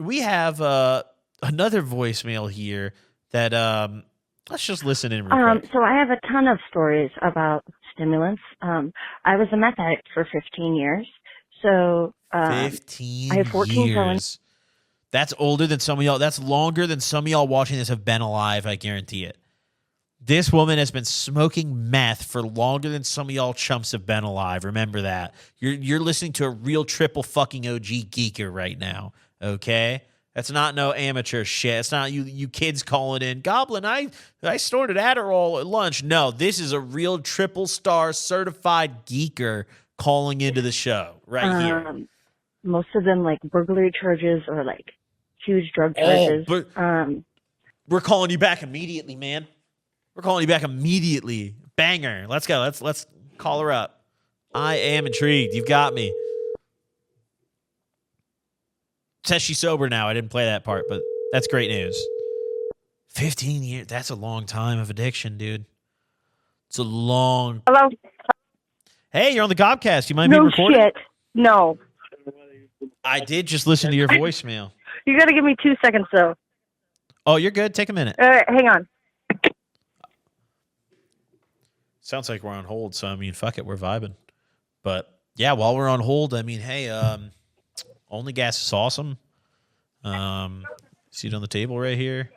we have another voicemail here that let's just listen in real quick. So I have a ton of stories about stimulants. I was a meth addict for 15 years. So 15 I have 14 years. felonies. That's older than some of y'all. That's longer than some of y'all watching this have been alive, I guarantee it. This woman has been smoking meth for longer than some of y'all chumps have been alive. Remember that. You're listening to a real triple fucking OG geeker right now, okay? That's not no amateur shit. It's not you kids calling in, Goblin, I snorted Adderall at lunch. No, this is a real triple star certified geeker calling into the show right here. Most of them like burglary charges or like huge drug charges. But we're calling you back immediately, man. We're calling you back immediately. Banger. Let's go. Let's call her up. I am intrigued. You've got me. Says she's sober now. I didn't play that part, but that's great news. 15 years. That's a long time of addiction, dude. It's a long... Hello? Hey, you're on the Gobcast. You mind being recorded? No shit. No. I did just listen to your voicemail. You got to give me 2 seconds, though. Oh, you're good. Take a minute. All right, hang on. Sounds like we're on hold, so I mean, fuck it, we're vibing. But yeah, while we're on hold, I mean, hey, Only Gas is awesome. Seat on the table right here.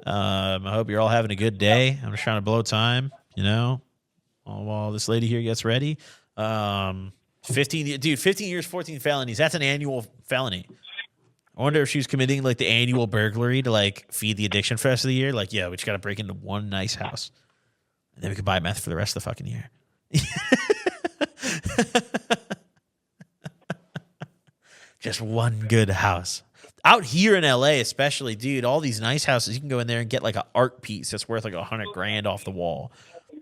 I hope you're all having a good day. I'm just trying to blow time, you know, while this lady here gets ready. 15 years, 14 felonies. That's an annual felony. I wonder if she's committing like the annual burglary to like feed the addiction for the rest of the year. Like, yeah, we just got to break into one nice house. And then we could buy meth for the rest of the fucking year. Just one good house. Out here in LA, especially, dude, all these nice houses, you can go in there and get like an art piece that's worth like $100,000 off the wall.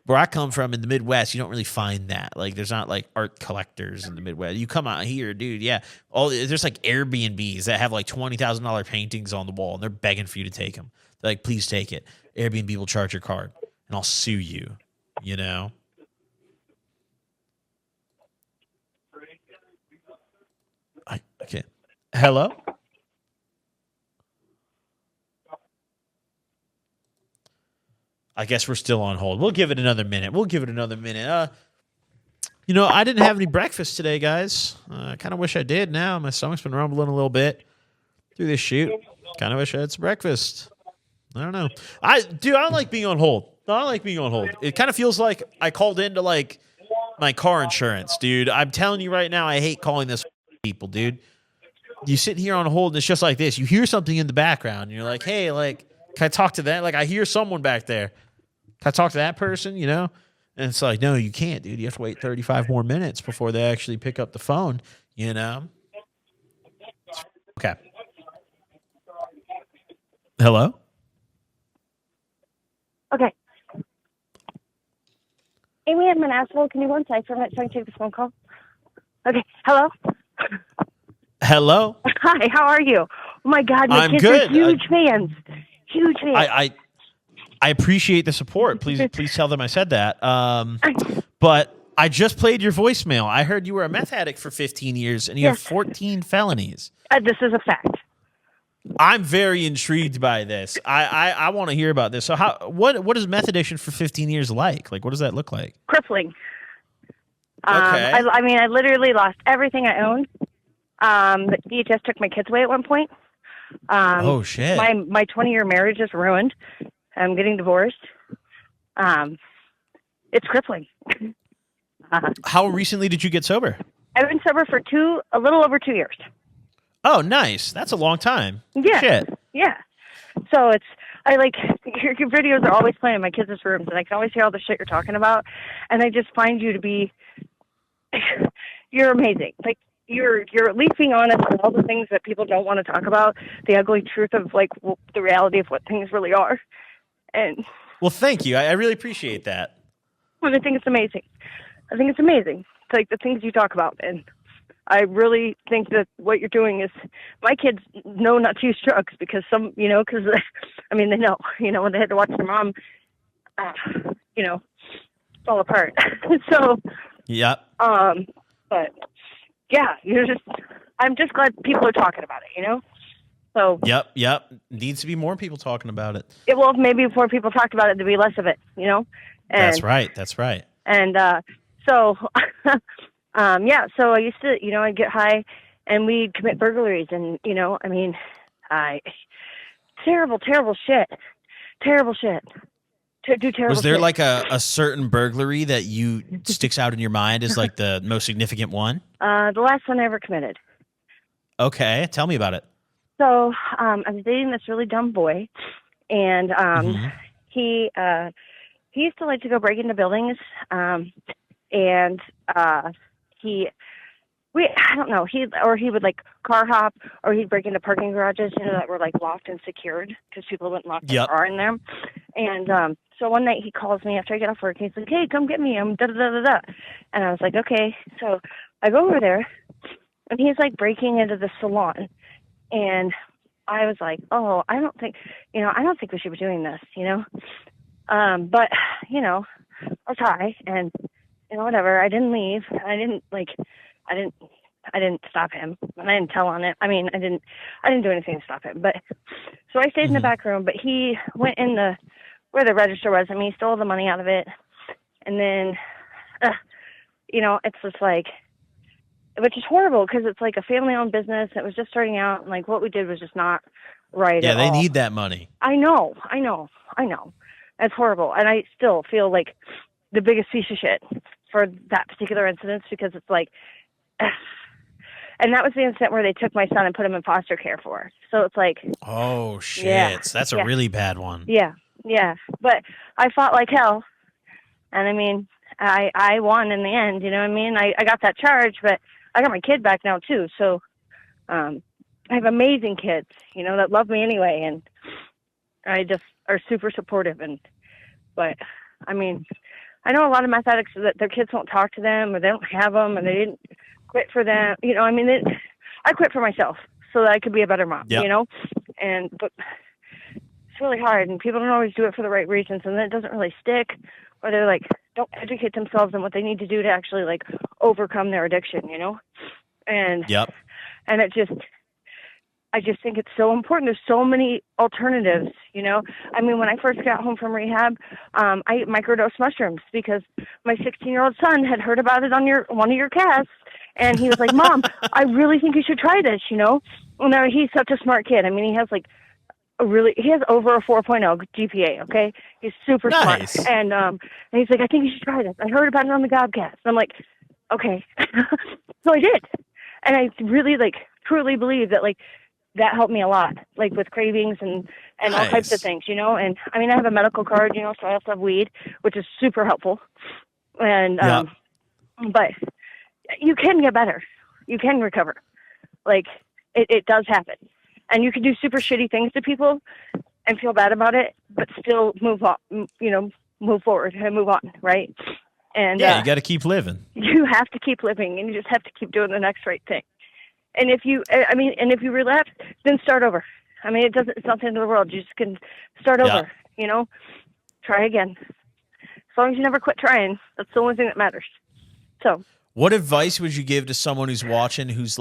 Where I come from in the Midwest, you don't really find that. Like, there's not like art collectors in the Midwest. You come out here, dude, yeah. There's like Airbnbs that have like $20,000 paintings on the wall, and they're begging for you to take them. They're like, please take it. Airbnb will charge your card. And I'll sue you, you know? Okay. Hello? I guess we're still on hold. We'll give it another minute. You know, I didn't have any breakfast today, guys. I kind of wish I did now. My stomach's been rumbling a little bit through this shoot. Kind of wish I had some breakfast. I don't know. I don't like being on hold. It kind of feels like I called into like my car insurance, dude. I'm telling you right now, I hate calling this people, dude. You sit here on hold and it's just like this. You hear something in the background and you're like, hey, like, can I talk to that? Like, I hear someone back there. Can I talk to that person, you know? And it's like, no, you can't, dude. You have to wait 35 more minutes before they actually pick up the phone, you know? Okay. Hello? Okay. Amy, I'm an asshole. Can you go inside for a minute so I can take this phone call? Okay. Hello? Hello? Hi, how are you? Oh, my God. My kids are huge fans. Huge fans. I appreciate the support. Please tell them I said that. But I just played your voicemail. I heard you were a meth addict for 15 years and you have 14 felonies. This is a fact. I'm very intrigued by this. I want to hear about this. So what is meth addiction for 15 years like? Like, what does that look like? Crippling. Okay. I mean, I literally lost everything I owned. The DHS took my kids away at one point. Oh, shit. My 20-year marriage is ruined. I'm getting divorced. It's crippling. How recently did you get sober? I've been sober for a little over 2 years. Oh, nice. That's a long time. Yeah. Shit. Yeah. So I like, your videos are always playing in my kids' rooms, and I can always hear all the shit you're talking about. And I just find you to be, you're amazing. Like, you're at least being honest on all the things that people don't want to talk about, the ugly truth of, like, the reality of what things really are. And well, thank you. I really appreciate that. And I think it's amazing. It's like the things you talk about. And I really think that what you're doing is, my kids know not to use drugs because I mean, they know, when they had to watch their mom, fall apart. So, yeah. But yeah, I'm just glad people are talking about it, So Yep. Needs to be more people talking about it. maybe if more people talked about it, there'd be less of it, And That's right. And so, so I used to, I'd get high, and we'd commit burglaries, and terrible shit, to do terrible. Was there shit. like a certain burglary that sticks out in your mind as like the most significant one? The last one I ever committed. Okay, tell me about it. So I was dating this really dumb boy, and he used to like to go break into buildings, and I don't know, he would like car hop, or he'd break into parking garages, that were like locked and secured because people wouldn't lock their car in them. And so one night he calls me after I get off work, and he's like, "Hey, come get me. I'm da da da da da." And I was like, "Okay." So I go over there, and he's like breaking into the salon, and I was like, "Oh, I don't think we should be doing this, But I was high, and whatever. I didn't leave. I didn't stop him, and I didn't tell on it. I mean, I didn't do anything to stop him. But so I stayed in the back room. But he went in where the register was. I mean, he stole the money out of it, and then, it's just like, which is horrible because it's like a family-owned business. It was just starting out, and like what we did was just not right. Yeah, at they all. need that money. I know. It's horrible, and I still feel like the biggest piece of shit for that particular incident because it's like, and that was the incident where they took my son and put him in foster care for. So it's like, oh shit, that's a really bad one. Yeah. But I fought like hell, and I mean, I won in the end. You know what I mean? I got that charge, but I got my kid back now too. So I have amazing kids, that love me anyway, and I just are super supportive. But I mean, I know a lot of meth addicts that their kids won't talk to them, or they don't have them, and they didn't quit for them. I quit for myself so that I could be a better mom. Yep. But it's really hard, and people don't always do it for the right reasons, and then it doesn't really stick, or they're like, don't educate themselves on what they need to do to actually like overcome their addiction, And and I just think it's so important. There's so many alternatives, I mean, when I first got home from rehab, I microdosed mushrooms because my 16-year-old son had heard about it on one of your casts, and he was like, "Mom, I really think you should try this," Well, no, he's such a smart kid. I mean, he has like he has over a 4.0 GPA. Okay, he's super smart, and he's like, "I think you should try this. I heard about it on the Gobcast." And I'm like, "Okay," so I did, and I really truly believe that that helped me a lot, with cravings and all types of things, And I mean, I have a medical card, so I also have weed, which is super helpful. And but you can get better, you can recover, it does happen. And you can do super shitty things to people and feel bad about it, but still move on, move forward and move on, right? And you got to keep living. You have to keep living, and you just have to keep doing the next right thing. And if you relapse, then start over. I mean, it's not the end of the world. You just can start over, try again. As long as you never quit trying, that's the only thing that matters. So, what advice would you give to someone who's watching who's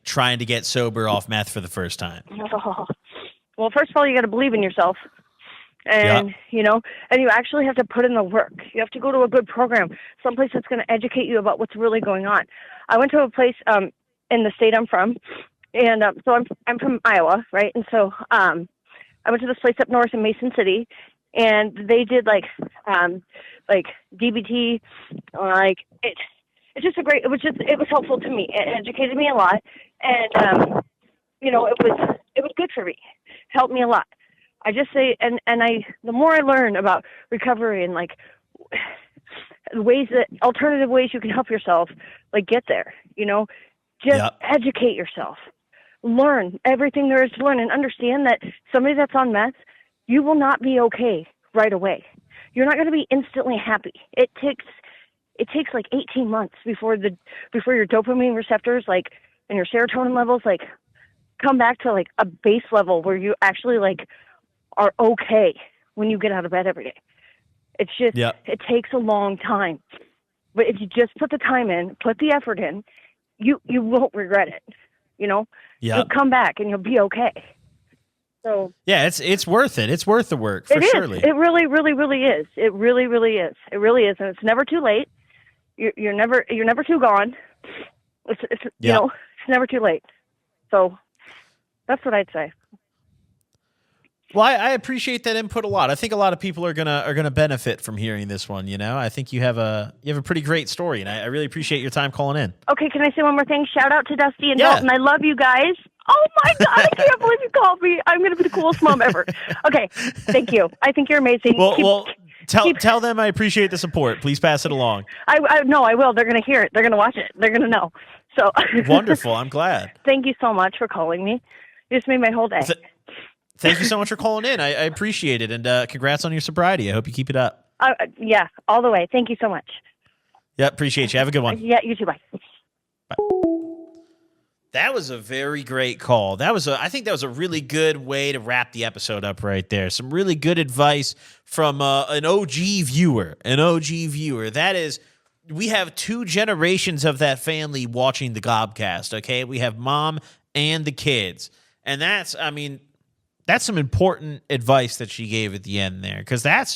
trying to get sober off meth for the first time? Well, first of all, you got to believe in yourself. And, and you actually have to put in the work. You have to go to a good program, someplace that's going to educate you about what's really going on. I went to a place in the state I'm from, and so I'm from Iowa, right? And so I went to this place up north in Mason City, and they did DBT, it was helpful to me. It educated me a lot, and it was good for me. It helped me a lot. I just say, the more I learn about recovery and alternative ways you can help yourself, get there, just educate yourself, learn everything there is to learn, and understand that somebody that's on meth, you will not be okay right away. You're not going to be instantly happy. It takes 18 months before your dopamine receptors and your serotonin levels come back to a base level where you actually are okay when you get out of bed every day. It's just it takes a long time. But if you just put the time in, put the effort in, you won't regret it. You'll come back and you'll be okay. So Yeah, it's worth it. It's worth the work for it is. surely. It really, really, really is. It really, really is. It really is, and it's never too late. You're never too gone. It's you know, it's never too late. So that's what I'd say. Well, I appreciate that input a lot. I think a lot of people are gonna benefit from hearing this one. You know, I think you have a pretty great story, and I really appreciate your time calling in. Okay, can I say one more thing? Shout out to Dusty and Dalton. I love you guys. Oh my God, I can't believe you called me. I'm gonna be the coolest mom ever. Okay, thank you. I think you're amazing. Tell them I appreciate the support. Please pass it along. I no, I will. They're gonna hear it. They're gonna watch it. They're gonna know. So wonderful. I'm glad. Thank you so much for calling me. You just made my whole day. Thank you so much for calling in. I appreciate it, and congrats on your sobriety. I hope you keep it up. Yeah, all the way. Thank you so much. Yeah, appreciate you. Have a good one. Yeah, you too. Bye. Bye. That was a very great call. I think that was a really good way to wrap the episode up right there. Some really good advice from an OG viewer. That is, we have 2 generations of that family watching the Gobcast, okay? We have mom and the kids. And that's some important advice that she gave at the end there. Because that's,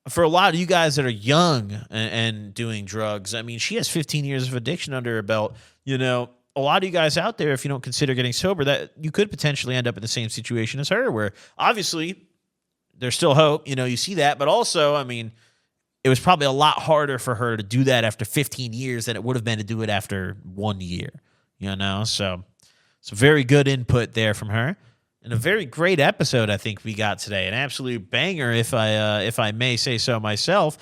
for a lot of you guys that are young and doing drugs, I mean, she has 15 years of addiction under her belt. A lot of you guys out there, if you don't consider getting sober, that you could potentially end up in the same situation as her, where obviously there's still hope. You see that. But also, I mean, it was probably a lot harder for her to do that after 15 years than it would have been to do it after 1 year, So it's a very good input there from her. And a very great episode, I think we got today. An absolute banger, if I may say so myself.